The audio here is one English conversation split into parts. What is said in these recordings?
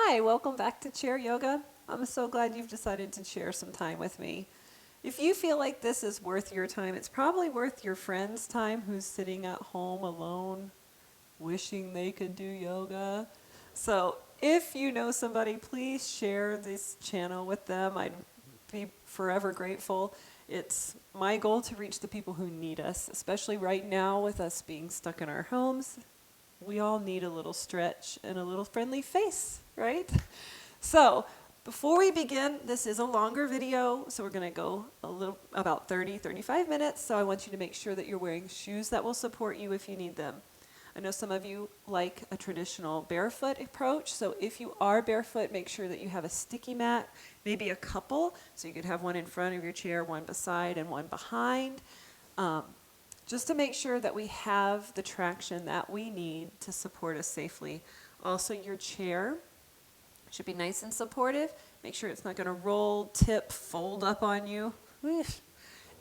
Hi, welcome back to Chair Yoga. I'm so glad you've decided to share some time with me. If you feel like this is worth your time, it's probably worth your friend's time who's sitting at home alone, wishing they could do yoga. So if you know somebody, please share this channel with them. I'd be forever grateful. It's my goal to reach the people who need us, especially right now with us being stuck in our homes. We all need a little stretch and a little friendly face, right? So before we begin, this is a longer video, so we're going to go about 35 minutes. So I want you to make sure that you're wearing shoes that will support you if you need them. I know some of you like a traditional barefoot approach, so if you are barefoot, make sure that you have a sticky mat, maybe a couple, so you could have one in front of your chair, one beside, and one behind. Just to make sure that we have the traction that we need to support us safely. Also, your chair should be nice and supportive. Make sure it's not going to roll, tip, fold up on you.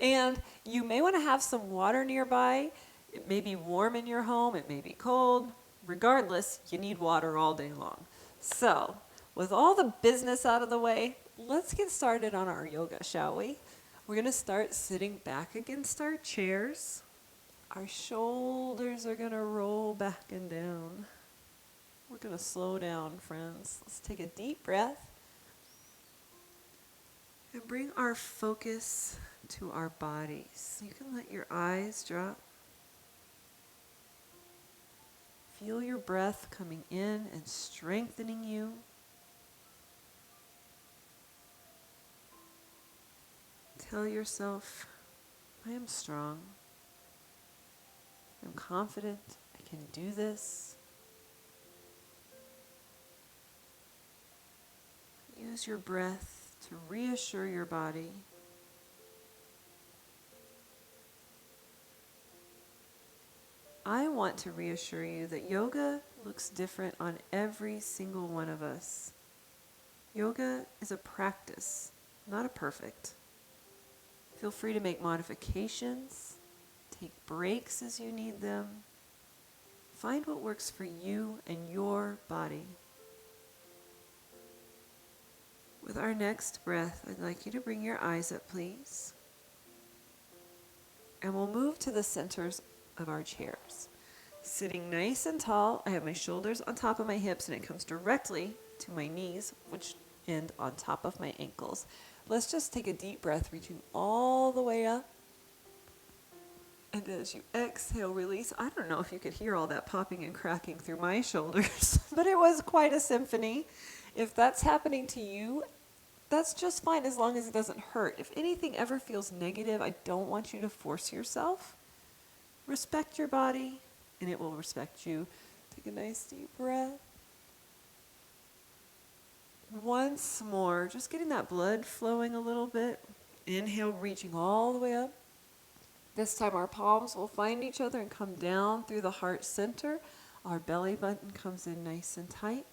And you may want to have some water nearby. It may be warm in your home, it may be cold. Regardless, you need water all day long. So, with all the business out of the way, let's get started on our yoga, shall we? We're going to start sitting back against our chairs. Our shoulders are going to roll back and down. We're going to slow down, friends. Let's take a deep breath and bring our focus to our bodies. You can let your eyes drop. Feel your breath coming in and strengthening you. Tell yourself, I am strong. I'm confident. I can do this. Use your breath to reassure your body. I want to reassure you that yoga looks different on every single one of us. Yoga is a practice, not a perfect. Feel free to make modifications. Take breaks as you need them. Find what works for you and your body. With our next breath, I'd like you to bring your eyes up, please. And we'll move to the centers of our chairs. Sitting nice and tall, I have my shoulders on top of my hips and it comes directly to my knees, which end on top of my ankles. Let's just take a deep breath, reaching all the way up. And as you exhale, release. I don't know if you could hear all that popping and cracking through my shoulders, but it was quite a symphony. If that's happening to you, that's just fine as long as it doesn't hurt. If anything ever feels negative, I don't want you to force yourself. Respect your body, and it will respect you. Take a nice deep breath. Once more, just getting that blood flowing a little bit. Inhale, reaching all the way up. This time our palms will find each other and come down through the heart center. Our belly button comes in nice and tight.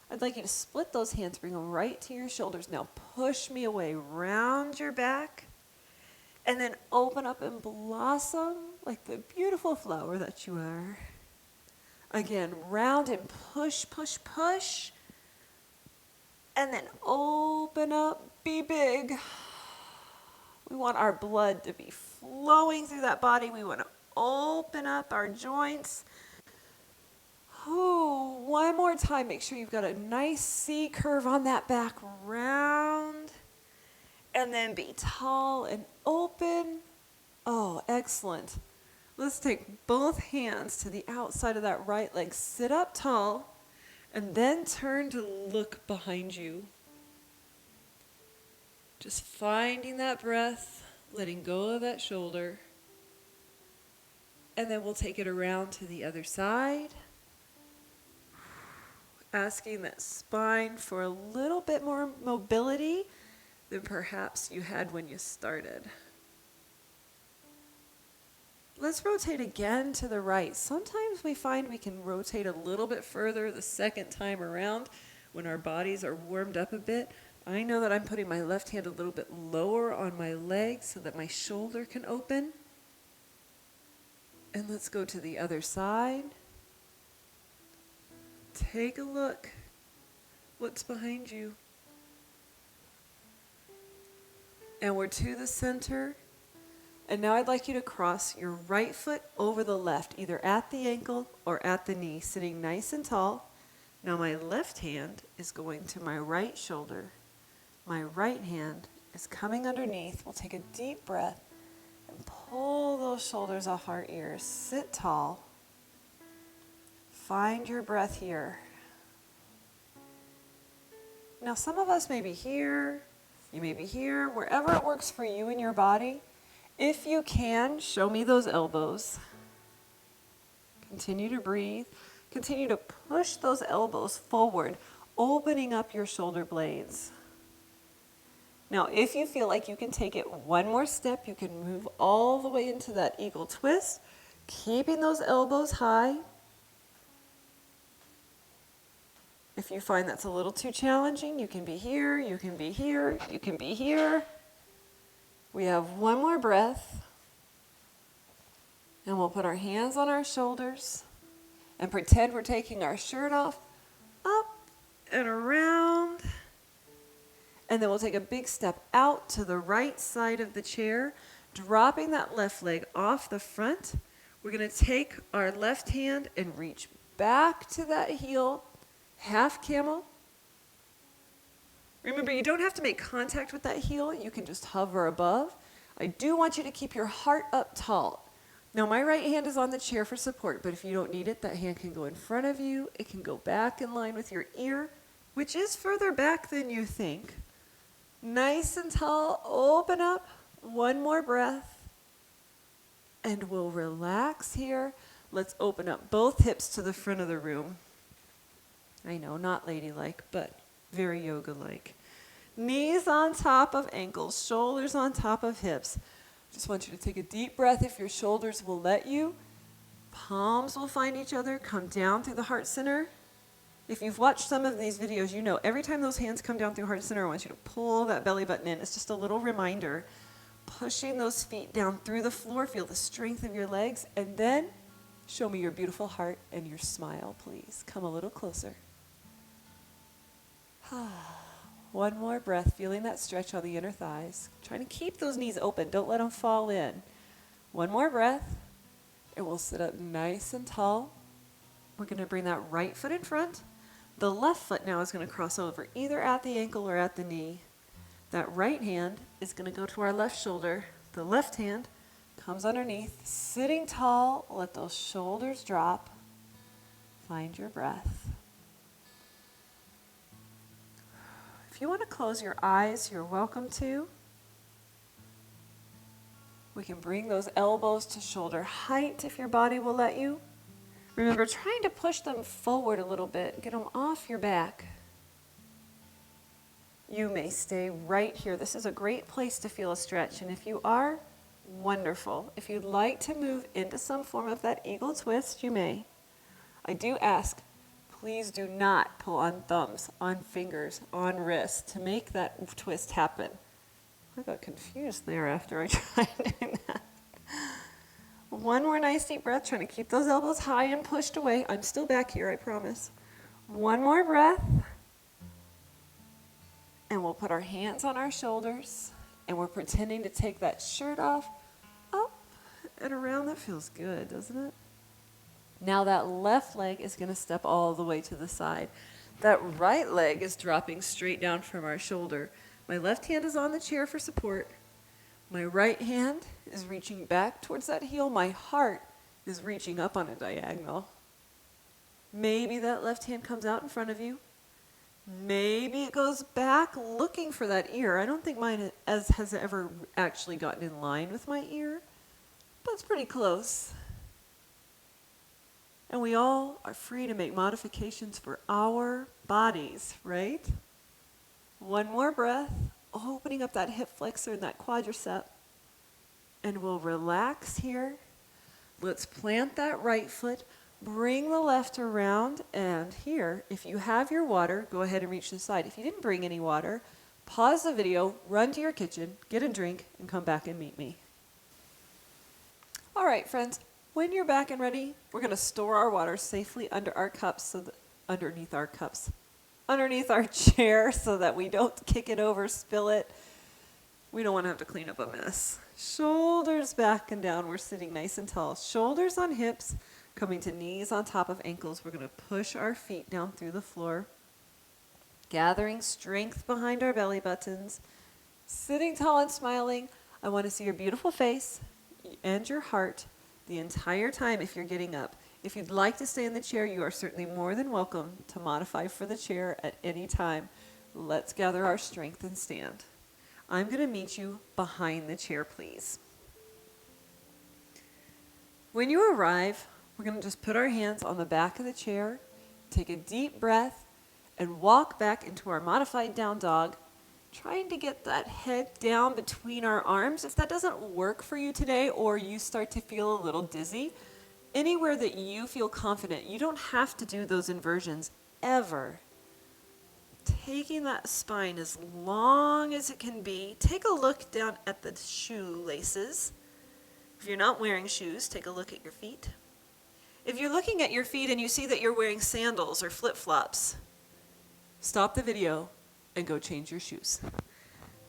I'd like you to split those hands, bring them right to your shoulders. Now push me away, round your back, and then open up and blossom like the beautiful flower that you are. Again, round and push, push, push. And then open up, be big. We want our blood to be flowing through that body. We want to open up our joints. Ooh, one more time. Make sure you've got a nice C curve on that back. Round. And then be tall and open. Oh, excellent. Let's take both hands to the outside of that right leg. Sit up tall. And then turn to look behind you. Just finding that breath, letting go of that shoulder. And then we'll take it around to the other side. Asking that spine for a little bit more mobility than perhaps you had when you started. Let's rotate again to the right. Sometimes we find we can rotate a little bit further the second time around when our bodies are warmed up a bit. I know that I'm putting my left hand a little bit lower on my leg so that my shoulder can open. And let's go to the other side. Take a look. what's behind you. And we're to the center. And now I'd like you to cross your right foot over the left, either at the ankle or at the knee, sitting nice and tall. Now my left hand is going to my right shoulder. My right hand is coming underneath. We'll take a deep breath and pull those shoulders off our ears. Sit tall. Find your breath here. Now some of us may be here, you may be here, wherever it works for you in your body. If you can, show me those elbows. Continue to breathe. Continue to push those elbows forward, opening up your shoulder blades. Now, if you feel like you can take it one more step, you can move all the way into that eagle twist, keeping those elbows high. If you find that's a little too challenging, you can be here, you can be here, you can be here. We have one more breath, and we'll put our hands on our shoulders and pretend we're taking our shirt off, up and around. And then we'll take a big step out to the right side of the chair, dropping that left leg off the front. We're going to take our left hand and reach back to that heel, half camel. Remember, you don't have to make contact with that heel. You can just hover above. I do want you to keep your heart up tall. Now, my right hand is on the chair for support, but if you don't need it, that hand can go in front of you. It can go back in line with your ear, which is further back than you think. Nice and tall, open up, one more breath, and we'll relax here. Let's open up both hips to the front of the room. I know, not ladylike, but very yoga-like. Knees on top of ankles, shoulders on top of hips. Just want you to take a deep breath if your shoulders will let you. Palms will find each other, come down through the heart center. If you've watched some of these videos, you know every time those hands come down through heart center, I want you to pull that belly button in. It's just a little reminder. Pushing those feet down through the floor, feel the strength of your legs, and then show me your beautiful heart and your smile, please. Come a little closer. One more breath, feeling that stretch on the inner thighs. Trying to keep those knees open. Don't let them fall in. One more breath, and we'll sit up nice and tall. We're going to bring that right foot in front. The left foot now is going to cross over either at the ankle or at the knee. That right hand is going to go to our left shoulder. The left hand comes underneath. Sitting tall, let those shoulders drop. Find your breath. If you want to close your eyes, you're welcome to. We can bring those elbows to shoulder height if your body will let you. Remember, trying to push them forward a little bit, get them off your back. You may stay right here. This is a great place to feel a stretch, and if you are, wonderful. If you'd like to move into some form of that eagle twist, you may. I do ask, please do not pull on thumbs, on fingers, on wrists to make that twist happen. I got confused there after I tried doing that. One more nice deep breath, trying to keep those elbows high and pushed away. I'm still back here, I promise. One more breath. And we'll put our hands on our shoulders, and we're pretending to take that shirt off, up and around. That feels good, doesn't it? Now that left leg is going to step all the way to the side. That right leg is dropping straight down from our shoulder. My left hand is on the chair for support. My right hand is reaching back towards that heel. My heart is reaching up on a diagonal. Maybe that left hand comes out in front of you. Maybe it goes back looking for that ear. I don't think mine has ever actually gotten in line with my ear, but it's pretty close. And we all are free to make modifications for our bodies, right? One more breath, opening up that hip flexor and that quadricep. And we'll relax here. Let's plant that right foot. Bring the left around, and here, if you have your water, go ahead and reach the side. If you didn't bring any water, pause the video, run to your kitchen, get a drink, and come back and meet me. All right, friends, when you're back and ready, we're going to store our water safely under our cups, underneath our cups, underneath our chair so that we don't kick it over, spill it. We don't want to have to clean up a mess. Shoulders back and down. We're sitting nice and tall. Shoulders on hips, coming to knees on top of ankles. We're going to push our feet down through the floor. Gathering strength behind our belly buttons. Sitting tall and smiling. I want to see your beautiful face and your heart the entire time if you're getting up. If you'd like to stay in the chair, you are certainly more than welcome to modify for the chair at any time. Let's gather our strength and stand. I'm going to meet you behind the chair, please. When you arrive, we're going to just put our hands on the back of the chair, take a deep breath, and walk back into our modified down dog, trying to get that head down between our arms. If that doesn't work for you today, or you start to feel a little dizzy, anywhere that you feel confident, you don't have to do those inversions ever. Taking that spine as long as it can be. Take a look down at the shoelaces. If you're not wearing shoes, take a look at your feet. If you're looking at your feet and you see that you're wearing sandals or flip-flops, stop the video and go change your shoes.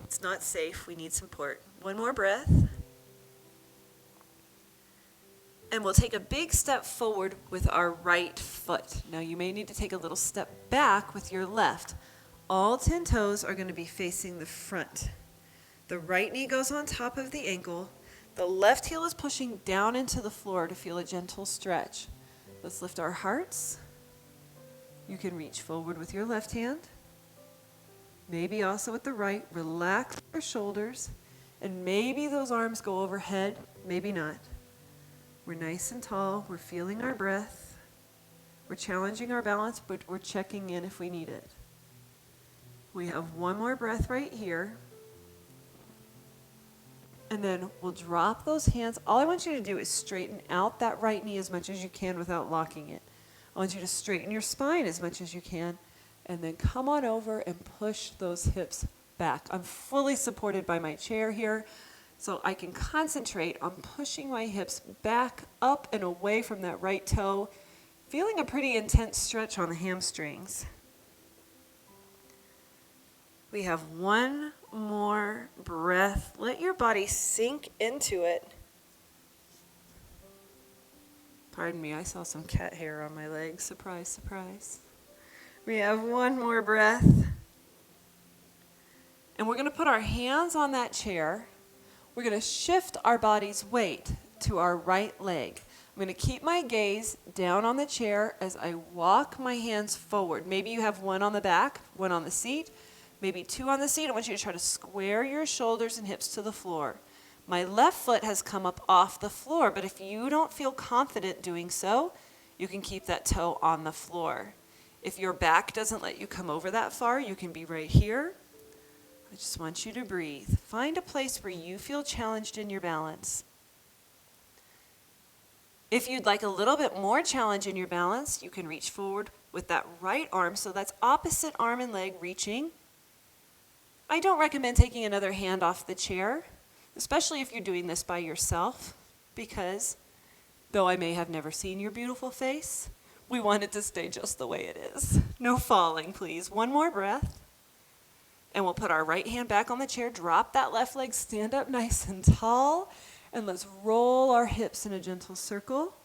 It's not safe. We need support. One more breath. And we'll take a big step forward with our right foot. Now you may need to take a little step back with your left. All 10 toes are going to be facing the front. The right knee goes on top of the ankle. The left heel is pushing down into the floor to feel a gentle stretch. Let's lift our hearts. You can reach forward with your left hand. Maybe also with the right. Relax your shoulders. And maybe those arms go overhead. Maybe not. We're nice and tall. We're feeling our breath. We're challenging our balance, but we're checking in if we need it. We have one more breath right here. And then we'll drop those hands. All I want you to do is straighten out that right knee as much as you can without locking it. I want you to straighten your spine as much as you can. And then come on over and push those hips back. I'm fully supported by my chair here, so I can concentrate on pushing my hips back up and away from that right toe, feeling a pretty intense stretch on the hamstrings. We have one more breath. Let your body sink into it. Pardon me, I saw some cat hair on my legs. Surprise, surprise. We have one more breath. And we're going to put our hands on that chair. We're going to shift our body's weight to our right leg. I'm going to keep my gaze down on the chair as I walk my hands forward. Maybe you have one on the back, one on the seat, maybe two on the seat. I want you to try to square your shoulders and hips to the floor. My left foot has come up off the floor, but if you don't feel confident doing so, you can keep that toe on the floor. If your back doesn't let you come over that far, you can be right here. I just want you to breathe. Find a place where you feel challenged in your balance. If you'd like a little bit more challenge in your balance, you can reach forward with that right arm. So that's opposite arm and leg reaching. I don't recommend taking another hand off the chair, especially if you're doing this by yourself, because though I may have never seen your beautiful face, we want it to stay just the way it is. No falling, please. One more breath. And we'll put our right hand back on the chair, drop that left leg, stand up nice and tall, and let's roll our hips in a gentle circle.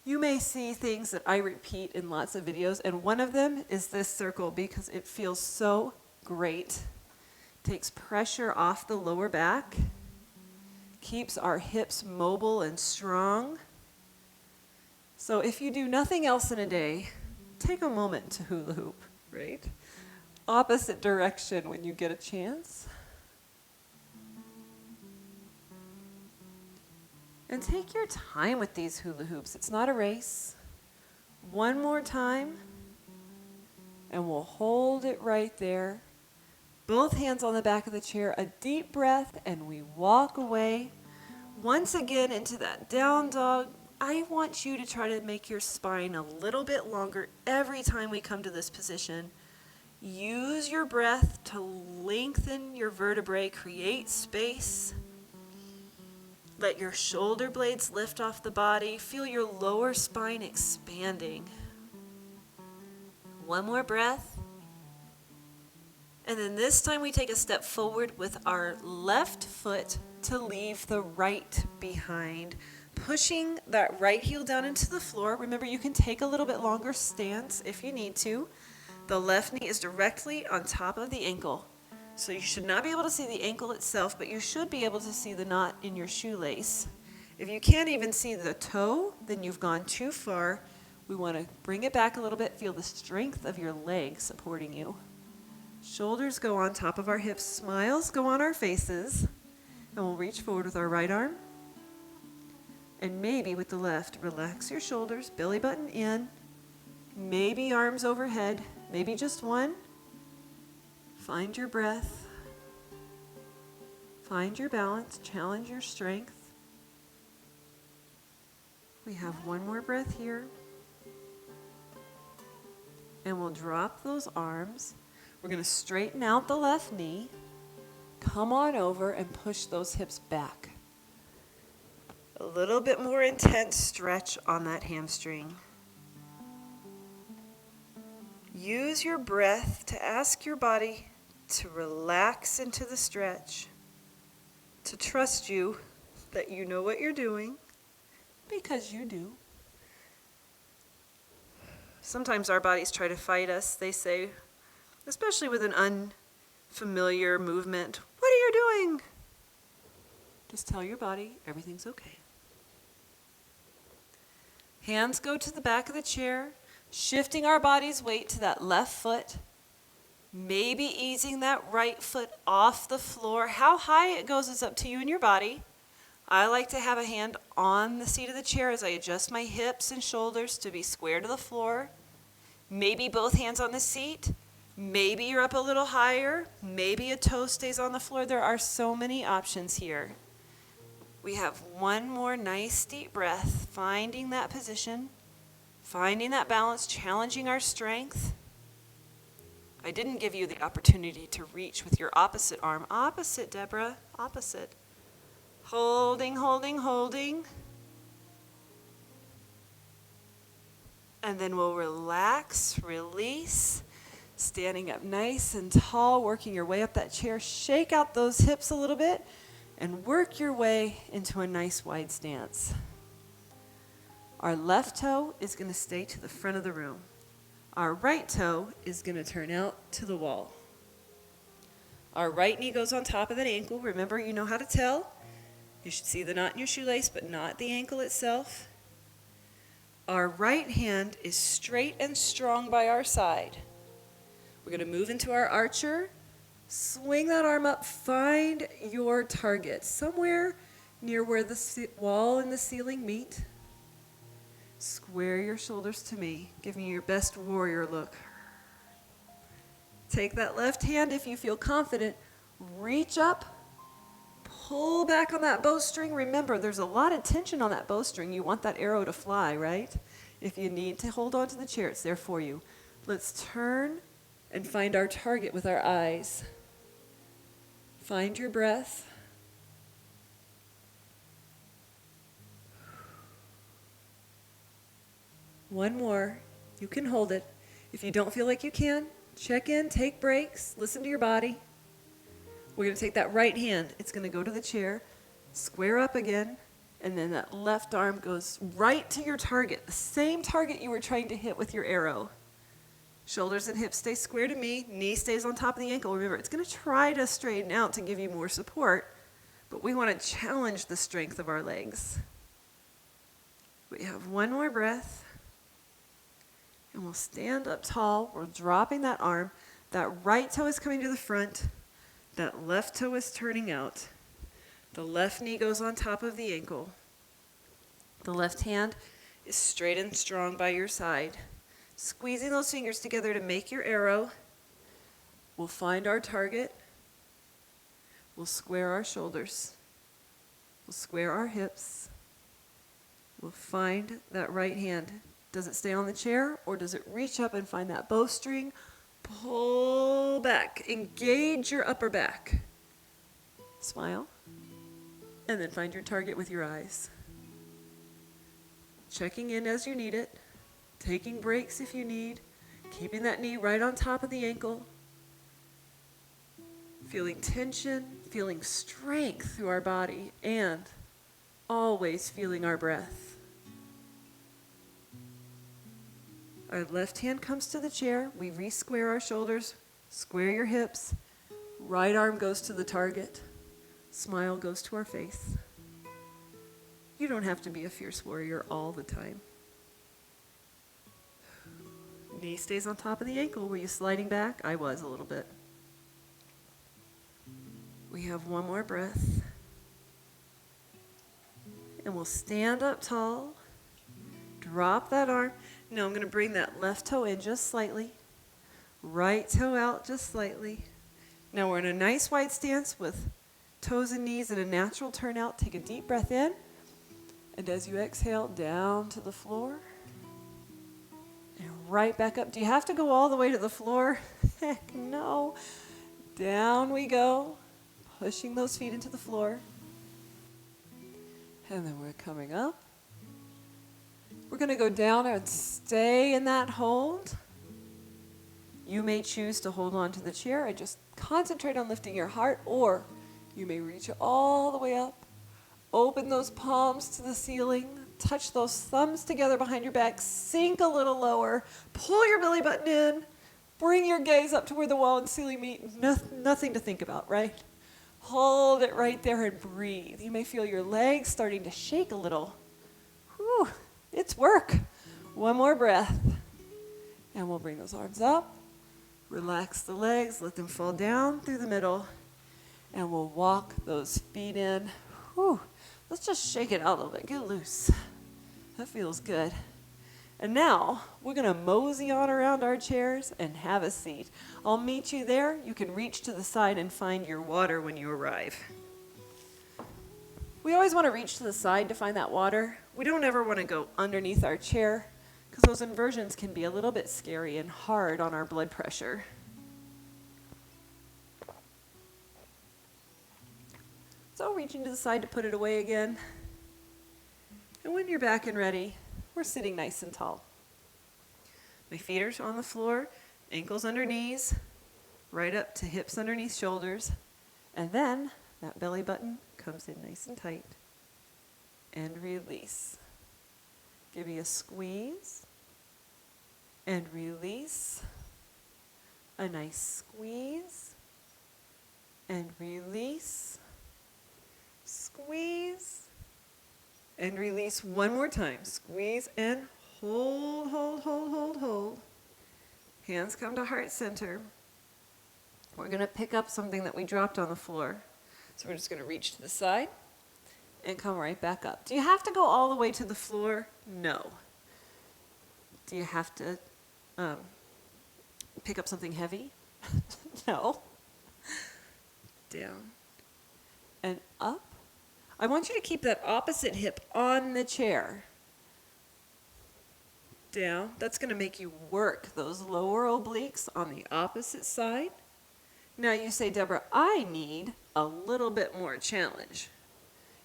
You may see things that I repeat in lots of videos, and one of them is this circle because it feels so great. Takes pressure off the lower back, keeps our hips mobile and strong. So if you do nothing else in a day, take a moment to hula hoop, right? Opposite direction when you get a chance. And take your time with these hula hoops. It's not a race. One more time, and we'll hold it right there. Both hands on the back of the chair, a deep breath, and we walk away. Once again into that down dog. I want you to try to make your spine a little bit longer every time we come to this position. Use your breath to lengthen your vertebrae, create space. Let your shoulder blades lift off the body. Feel your lower spine expanding. One more breath. And then this time we take a step forward with our left foot to leave the right behind, pushing that right heel down into the floor. Remember, you can take a little bit longer stance if you need to. The left knee is directly on top of the ankle. So you should not be able to see the ankle itself, but you should be able to see the knot in your shoelace. If you can't even see the toe, then you've gone too far. We want to bring it back a little bit, feel the strength of your leg supporting you. Shoulders go on top of our hips, smiles go on our faces, and we'll reach forward with our right arm. And maybe with the left, relax your shoulders, belly button in, maybe arms overhead, maybe just one. Find your breath, find your balance, challenge your strength. We have one more breath here. And we'll drop those arms. We're going to straighten out the left knee, come on over and push those hips back. A little bit more intense stretch on that hamstring. Use your breath to ask your body to relax into the stretch, to trust you that you know what you're doing, because you do. Sometimes our bodies try to fight us. They say, especially with an unfamiliar movement, "What are you doing?" Just tell your body everything's okay. Hands go to the back of the chair, shifting our body's weight to that left foot, maybe easing that right foot off the floor. How high it goes is up to you and your body. I like to have a hand on the seat of the chair as I adjust my hips and shoulders to be square to the floor. Maybe both hands on the seat. Maybe you're up a little higher. Maybe a toe stays on the floor. There are so many options here. We have one more nice deep breath, finding that position, finding that balance, challenging our strength. I didn't give you the opportunity to reach with your opposite arm. Opposite, Deborah, opposite. Holding, holding, holding. And then we'll relax, release, standing up nice and tall, working your way up that chair. Shake out those hips a little bit and work your way into a nice wide stance. Our left toe is going to stay to the front of the room. Our right toe is going to turn out to the wall. Our right knee goes on top of that ankle. Remember, you know how to tell. You should see the knot in your shoelace, but not the ankle itself. Our right hand is straight and strong by our side. We're going to move into our archer. Swing that arm up. Find your target, somewhere near where the wall and the ceiling meet. Square your shoulders to me. Give me your best warrior look. Take that left hand if you feel confident. Reach up. Pull back on that bowstring. Remember, there's a lot of tension on that bowstring. You want that arrow to fly, right? If you need to hold on to the chair, it's there for you. Let's turn and find our target with our eyes. Find your breath. One more. You can hold it. If you don't feel like you can, check in, take breaks, listen to your body. We're going to take that right hand. It's going to go to the chair, square up again, and then that left arm goes right to your target, the same target you were trying to hit with your arrow. Shoulders and hips stay square to me. Knee stays on top of the ankle. Remember, it's going to try to straighten out to give you more support, but we want to challenge the strength of our legs. We have one more breath, and we'll stand up tall. We're dropping that arm. That right toe is coming to the front. That left toe is turning out. The left knee goes on top of the ankle. The left hand is straight and strong by your side. Squeezing those fingers together to make your arrow. We'll find our target. We'll square our shoulders. We'll square our hips. We'll find that right hand. Does it stay on the chair or does it reach up and find that bowstring? Pull back. Engage your upper back. Smile. And then find your target with your eyes. Checking in as you need it. Taking breaks if you need. Keeping that knee right on top of the ankle. Feeling tension, feeling strength through our body, and always feeling our breath. Our left hand comes to the chair. We re-square our shoulders, square your hips. Right arm goes to the target. Smile goes to our face. You don't have to be a fierce warrior all the time. Knee stays on top of the ankle. Were you sliding back? I was a little bit. We have one more breath. And we'll stand up tall. Drop that arm. Now I'm going to bring that left toe in just slightly. Right toe out just slightly. Now we're in a nice wide stance with toes and knees in a natural turnout. Take a deep breath in. And as you exhale, down to the floor. And right back up. Do you have to go all the way to the floor? Heck no. Down we go. Pushing those feet into the floor. And then we're coming up. We're going to go down and stay in that hold. You may choose to hold on to the chair and just concentrate on lifting your heart, or you may reach all the way up. Open those palms to the ceiling. Touch those thumbs together behind your back. Sink a little lower. Pull your belly button in. Bring your gaze up to where the wall and ceiling meet. Nothing to think about, right? Hold it right there and breathe. You may feel your legs starting to shake a little. Whew, it's work. One more breath. And we'll bring those arms up. Relax the legs. Let them fall down through the middle. And we'll walk those feet in. Whew. Let's just shake it out a little bit. Get loose. That feels good. And now, we're going to mosey on around our chairs and have a seat. I'll meet you there. You can reach to the side and find your water when you arrive. We always want to reach to the side to find that water. We don't ever want to go underneath our chair because those inversions can be a little bit scary and hard on our blood pressure. So reaching to the side to put it away again. And when you're back and ready, we're sitting nice and tall. My feet are on the floor, ankles under knees, right up to hips underneath shoulders. And then that belly button comes in nice and tight. And release. Give me a squeeze. And release. A nice squeeze. And release. Squeeze. And release one more time. Squeeze and hold, hold, hold, hold, hold. Hands come to heart center. We're going to pick up something that we dropped on the floor. So we're just going to reach to the side and come right back up. Do you have to go all the way to the floor? No. Do you have to pick up something heavy? No. Down and up. I want you to keep that opposite hip on the chair. Down. That's going to make you work those lower obliques on the opposite side. Now you say, Deborah, I need a little bit more challenge.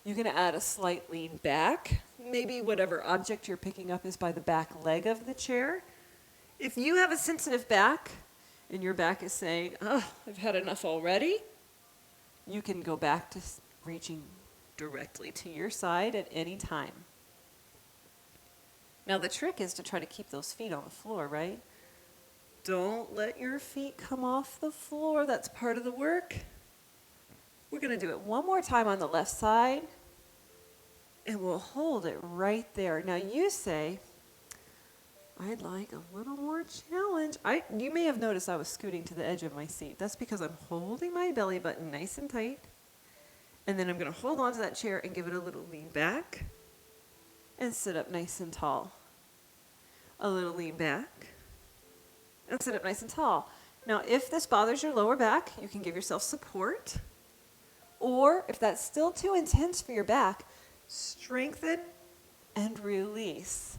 You're going to add a slight lean back. Maybe whatever object you're picking up is by the back leg of the chair. If you have a sensitive back and your back is saying, oh, I've had enough already, you can go back to reaching directly to your side at any time. Now the trick is to try to keep those feet on the floor, right? Don't let your feet come off the floor. That's part of the work. We're going to do it one more time on the left side, and we'll hold it right there. Now you say, I'd like a little more challenge. You may have noticed I was scooting to the edge of my seat. That's because I'm holding my belly button nice and tight. And then I'm going to hold on to that chair and give it a little lean back and sit up nice and tall. A little lean back and sit up nice and tall. Now, if this bothers your lower back, you can give yourself support. Or if that's still too intense for your back, strengthen and release.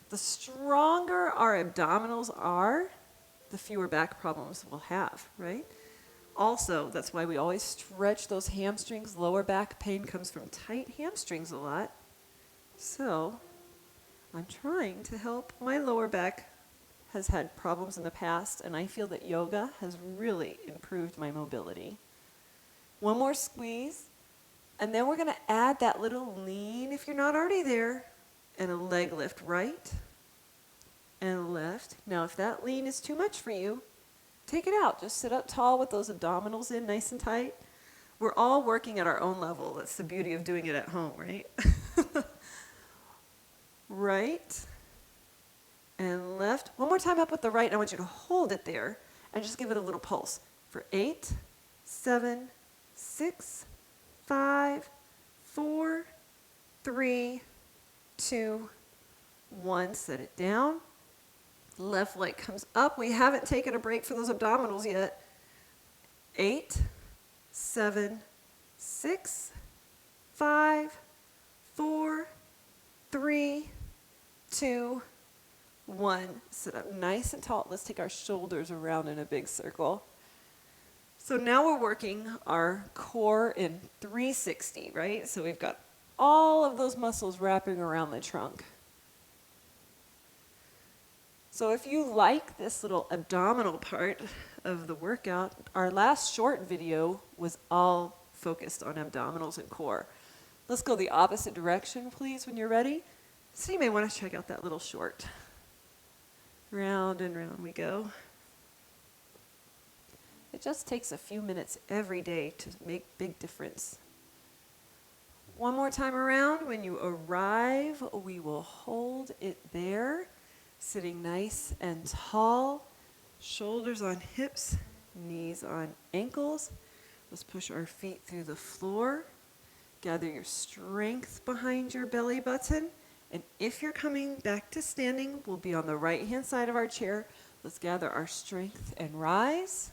The stronger our abdominals are, the fewer back problems we'll have, right? Also, that's why we always stretch those hamstrings. Lower back pain comes from tight hamstrings a lot. So, I'm trying to help my lower back has had problems in the past, and I feel that yoga has really improved my mobility. One more squeeze, and then we're going to add that little lean if you're not already there, and a leg lift right and left. Now, if that lean is too much for you, take it out. Just sit up tall with those abdominals in nice and tight. We're all working at our own level. That's the beauty of doing it at home, right? Right and left. One more time up with the right. I want you to hold it there and just give it a little pulse for 8, 7, 6, 5, 4, 3, 2, 1. Set it down. Left leg comes up. We haven't taken a break for those abdominals yet. 8, 7, 6, 5, 4, 3, 2, 1. Sit up nice and tall. Let's take our shoulders around in a big circle. So now we're working our core in 360, right? So we've got all of those muscles wrapping around the trunk. So if you like this little abdominal part of the workout, our last short video was all focused on abdominals and core. Let's go the opposite direction, please, when you're ready. So you may want to check out that little short. Round and round we go. It just takes a few minutes every day to make big difference. One more time around. When you arrive, we will hold it there, sitting nice and tall, shoulders on hips, knees on ankles. Let's push our feet through the floor. Gather your strength behind your belly button. And if you're coming back to standing, we'll be on the right-hand side of our chair. Let's gather our strength and rise.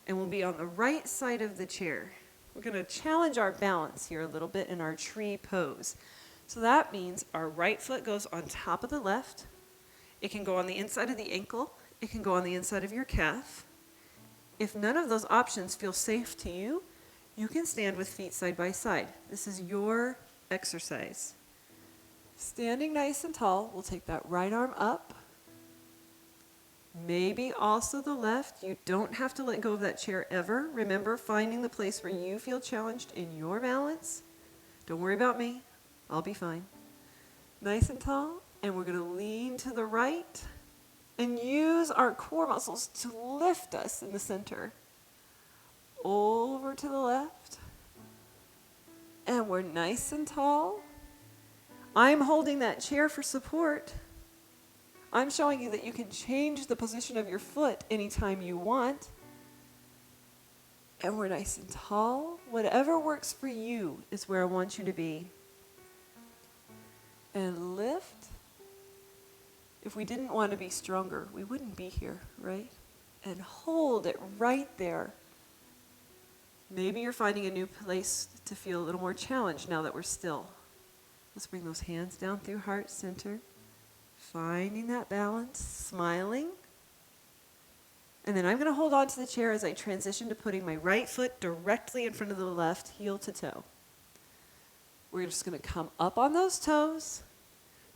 And we'll be on the right side of the chair. We're going to challenge our balance here a little bit in our tree pose. So that means our right foot goes on top of the left. It can go on the inside of the ankle. It can go on the inside of your calf. If none of those options feel safe to you, you can stand with feet side by side. This is your exercise. Standing nice and tall, we'll take that right arm up. Maybe also the left. You don't have to let go of that chair ever. Remember, finding the place where you feel challenged in your balance. Don't worry about me. I'll be fine. Nice and tall, and we're going to lean to the right and use our core muscles to lift us in the center. Over to the left, and we're nice and tall. I'm holding that chair for support. I'm showing you that you can change the position of your foot anytime you want. And we're nice and tall. Whatever works for you is where I want you to be. And lift. If we didn't want to be stronger, we wouldn't be here, right? And hold it right there. Maybe you're finding a new place to feel a little more challenged now that we're still. Let's bring those hands down through heart center. Finding that balance, smiling. And then I'm going to hold on to the chair as I transition to putting my right foot directly in front of the left, heel to toe. We're just going to come up on those toes,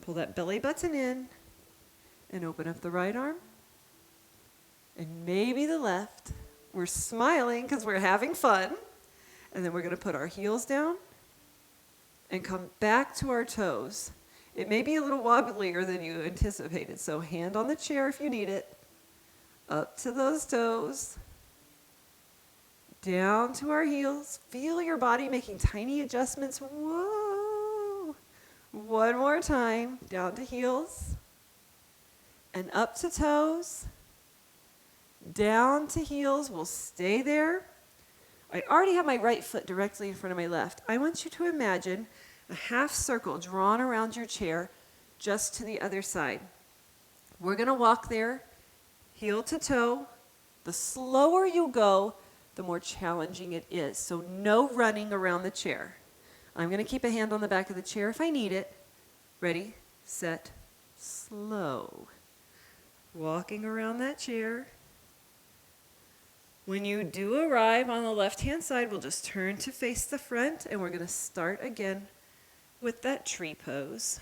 pull that belly button in, and open up the right arm. And maybe the left. We're smiling because we're having fun. And then we're going to put our heels down and come back to our toes. It may be a little wobblier than you anticipated, so hand on the chair if you need it. Up to those toes. Down to our heels. Feel your body making tiny adjustments. Whoa. One more time. Down to heels. And up to toes. Down to heels. We'll stay there. I already have my right foot directly in front of my left. I want you to imagine a half circle drawn around your chair just to the other side. We're going to walk there, heel to toe. The slower you go, the more challenging it is. So no running around the chair. I'm going to keep a hand on the back of the chair if I need it. Ready, set, slow. Walking around that chair. When you do arrive on the left-hand side, we'll just turn to face the front, and we're going to start again with that tree pose.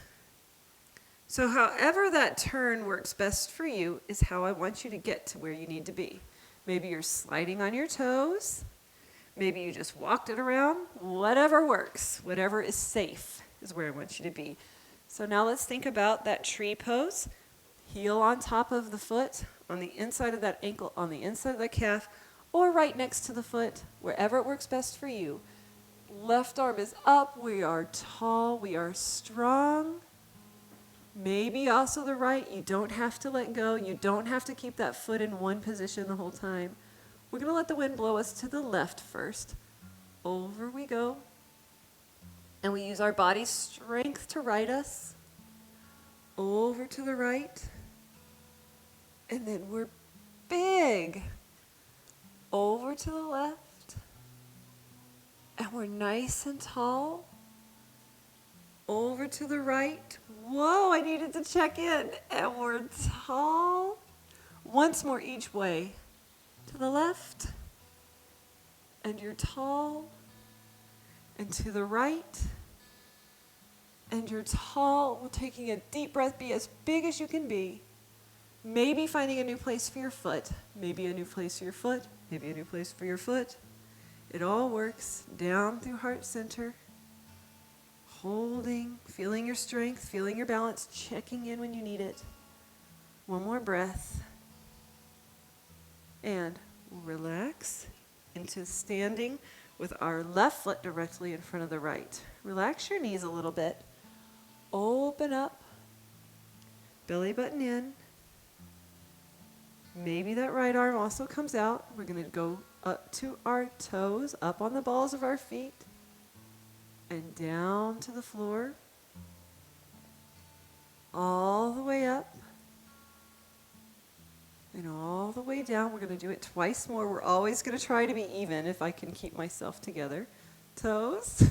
So however that turn works best for you is how I want you to get to where you need to be. Maybe you're sliding on your toes. Maybe you just walked it around. Whatever works, whatever is safe is where I want you to be. So now let's think about that tree pose. Heel on top of the foot, on the inside of that ankle, on the inside of the calf, or right next to the foot, wherever it works best for you. Left arm is up. We are tall. We are strong. Maybe also the right. You don't have to let go. You don't have to keep that foot in one position the whole time. We're going to let the wind blow us to the left first. Over we go. And we use our body's strength to right us. Over to the right. And then we're big. Over to the left. And we're nice and tall. Over to the right. Whoa, I needed to check in. And we're tall. Once more each way. To the left. And you're tall. And to the right. And you're tall. We're taking a deep breath. Be as big as you can be. Maybe finding a new place for your foot. Maybe a new place for your foot. Maybe a new place for your foot. It all works. Down through heart center. Holding, feeling your strength, feeling your balance, checking in when you need it. One more breath. And relax into standing with our left foot directly in front of the right. Relax your knees a little bit. Open up. Belly button in. Maybe that right arm also comes out. We're going to go up to our toes, up on the balls of our feet. And down to the floor, all the way up, and all the way down. We're going to do it twice more. We're always going to try to be even if I can keep myself together. Toes,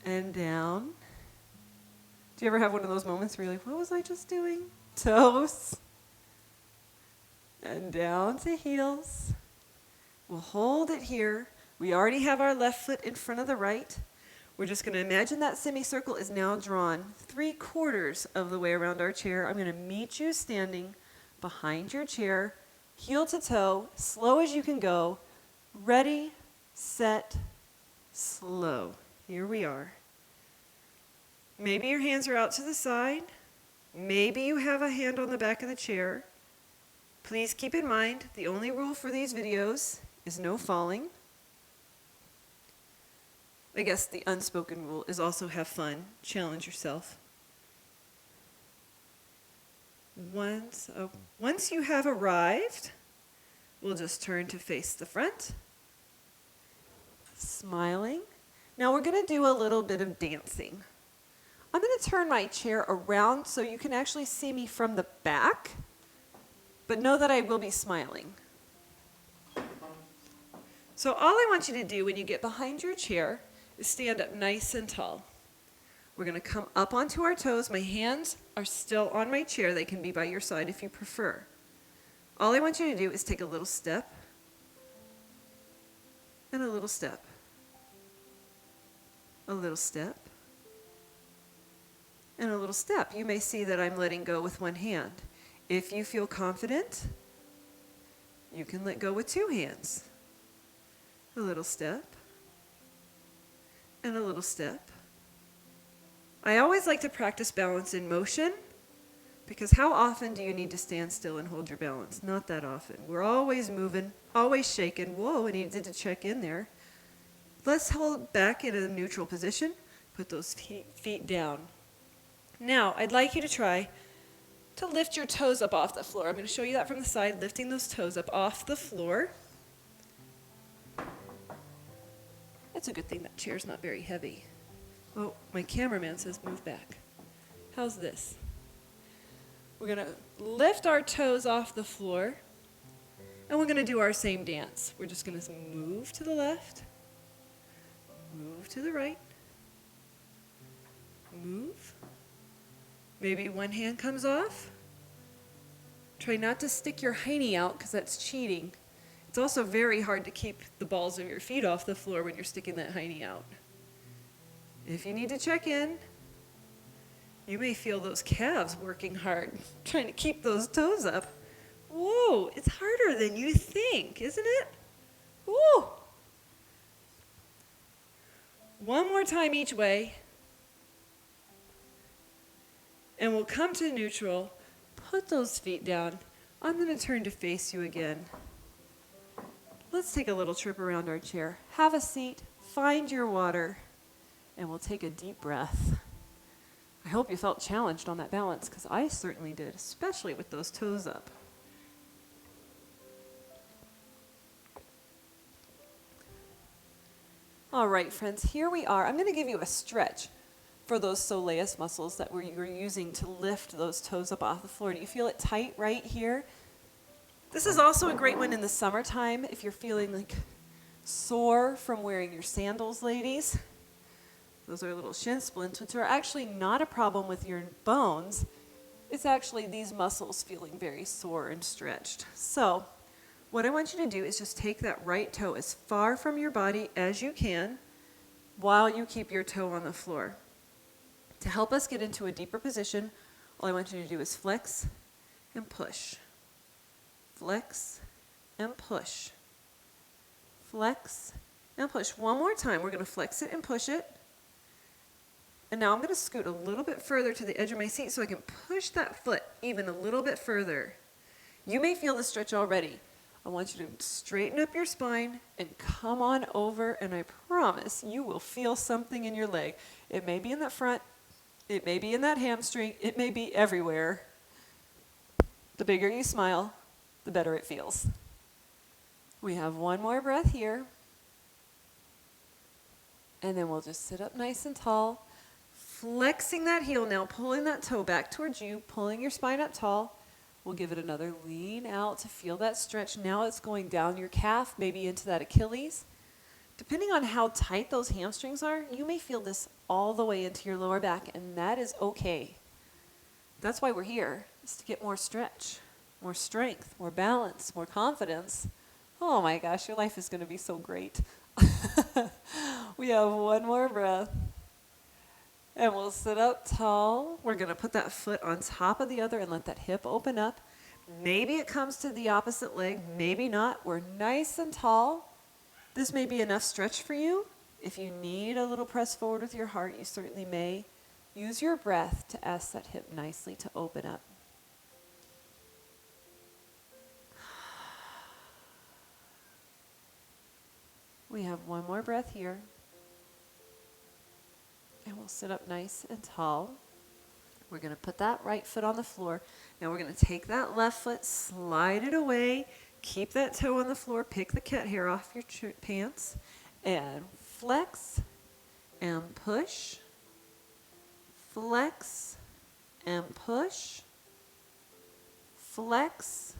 and down. Do you ever have one of those moments where you're like, what was I just doing? Toes, and down to heels. We'll hold it here. We already have our left foot in front of the right. We're just going to imagine that semicircle is now drawn 3/4 of the way around our chair. I'm going to meet you standing behind your chair, heel to toe, slow as you can go. Ready, set, slow. Here we are. Maybe your hands are out to the side. Maybe you have a hand on the back of the chair. Please keep in mind, the only rule for these videos is no falling. I guess the unspoken rule is also have fun, challenge yourself. Once you have arrived, we'll just turn to face the front, smiling. Now we're going to do a little bit of dancing. I'm going to turn my chair around so you can actually see me from the back, but know that I will be smiling. So all I want you to do when you get behind your chair is stand up nice and tall. We're going to come up onto our toes. My hands are still on my chair. They can be by your side if you prefer. All I want you to do is take a little step and a little step. A little step and a little step. You may see that I'm letting go with one hand. If you feel confident, you can let go with two hands. A little step and a little step. I always like to practice balance in motion because how often do you need to stand still and hold your balance? Not that often. We're always moving, always shaking. Whoa, I needed to check in there. Let's hold back in a neutral position. Put those feet down. Now, I'd like you to try to lift your toes up off the floor. I'm going to show you that from the side, lifting those toes up off the floor. It's a good thing that chair's not very heavy. Oh, my cameraman says move back. How's this? We're going to lift our toes off the floor, and we're going to do our same dance. We're just going to move to the left, move to the right, move. Maybe one hand comes off. Try not to stick your hiney out because that's cheating. It's also very hard to keep the balls of your feet off the floor when you're sticking that hiney out. If you need to check in, You may feel those calves working hard, trying to keep those toes up. Whoa, it's harder than you think, isn't it? Woo! One more time each way. And we'll come to neutral. Put those feet down. I'm going to turn to face you again. Let's take a little trip around our chair. Have a seat, find your water, and we'll take a deep breath. I hope you felt challenged on that balance, because I certainly did, especially with those toes up. All right, friends, here we are. I'm going to give you a stretch for those soleus muscles that you're using to lift those toes up off the floor. Do you feel it tight right here? This is also a great one in the summertime if you're feeling like sore from wearing your sandals, ladies. Those are little shin splints, which are actually not a problem with your bones. It's actually these muscles feeling very sore and stretched. So what I want you to do is just take that right toe as far from your body as you can while you keep your toe on the floor. To help us get into a deeper position, all I want you to do is flex and push. Flex and push. Flex and push. One more time. We're going to flex it and push it. And now I'm going to scoot a little bit further to the edge of my seat so I can push that foot even a little bit further. You may feel the stretch already. I want you to straighten up your spine and come on over, and I promise you will feel something in your leg. It may be in the front. It may be in that hamstring. It may be everywhere. The bigger you smile, the better it feels. We have one more breath here. And then we'll just sit up nice and tall, flexing that heel now, pulling that toe back towards you, pulling your spine up tall. We'll give it another lean out to feel that stretch. Now it's going down your calf, maybe into that Achilles. Depending on how tight those hamstrings are, you may feel this all the way into your lower back, and that is okay. That's why we're here, is to get more stretch, more strength, more balance, more confidence. Oh my gosh, your life is going to be so great. We have one more breath. And we'll sit up tall. We're going to put that foot on top of the other and let that hip open up. Maybe it comes to the opposite leg, maybe not. We're nice and tall. This may be enough stretch for you. If you need a little press forward with your heart, you certainly may. Use your breath to ask that hip nicely to open up. We have one more breath here. And we'll sit up nice and tall. We're going to put that right foot on the floor. Now we're going to take that left foot, slide it away, keep that toe on the floor, pick the cat hair off your pants, and flex and push, flex and push, flex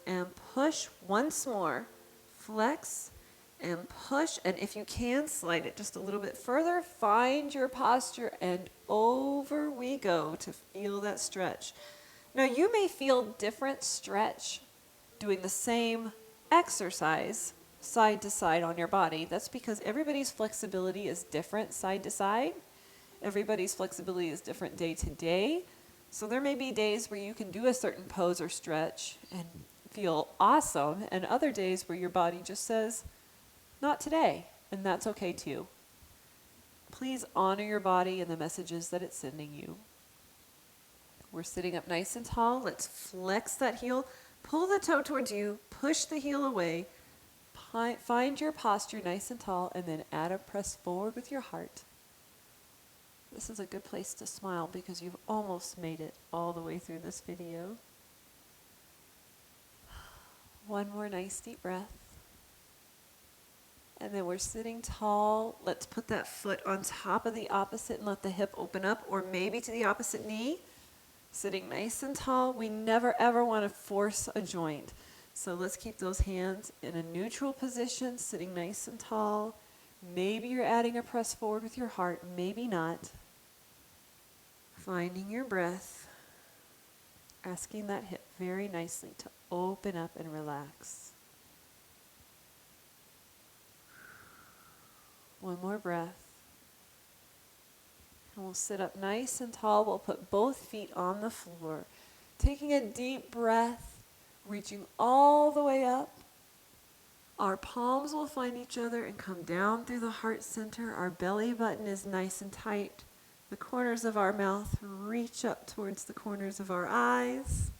and push. Once more, flex and push, and if you can, slide it just a little bit further. Find your posture, and over we go to feel that stretch. Now, you may feel different stretch doing the same exercise side to side on your body. That's because everybody's flexibility is different side to side. Everybody's flexibility is different day to day. So there may be days where you can do a certain pose or stretch and feel awesome, and other days where your body just says, not today, and that's okay too. Please honor your body and the messages that it's sending you. We're sitting up nice and tall. Let's flex that heel. Pull the toe towards you. Push the heel away. Find your posture nice and tall, and then add a press forward with your heart. This is a good place to smile because you've almost made it all the way through this video. One more nice deep breath. And then we're sitting tall. Let's put that foot on top of the opposite and let the hip open up, or maybe to the opposite knee. Sitting nice and tall. We never ever want to force a joint. So let's keep those hands in a neutral position, sitting nice and tall. Maybe you're adding a press forward with your heart, maybe not. Finding your breath. Asking that hip very nicely to open up and relax. One more breath. And we'll sit up nice and tall. We'll put both feet on the floor. Taking a deep breath, reaching all the way up. Our palms will find each other and come down through the heart center. Our belly button is nice and tight. The corners of our mouth reach up towards the corners of our eyes.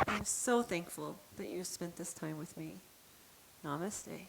I'm so thankful that you spent this time with me. Namaste.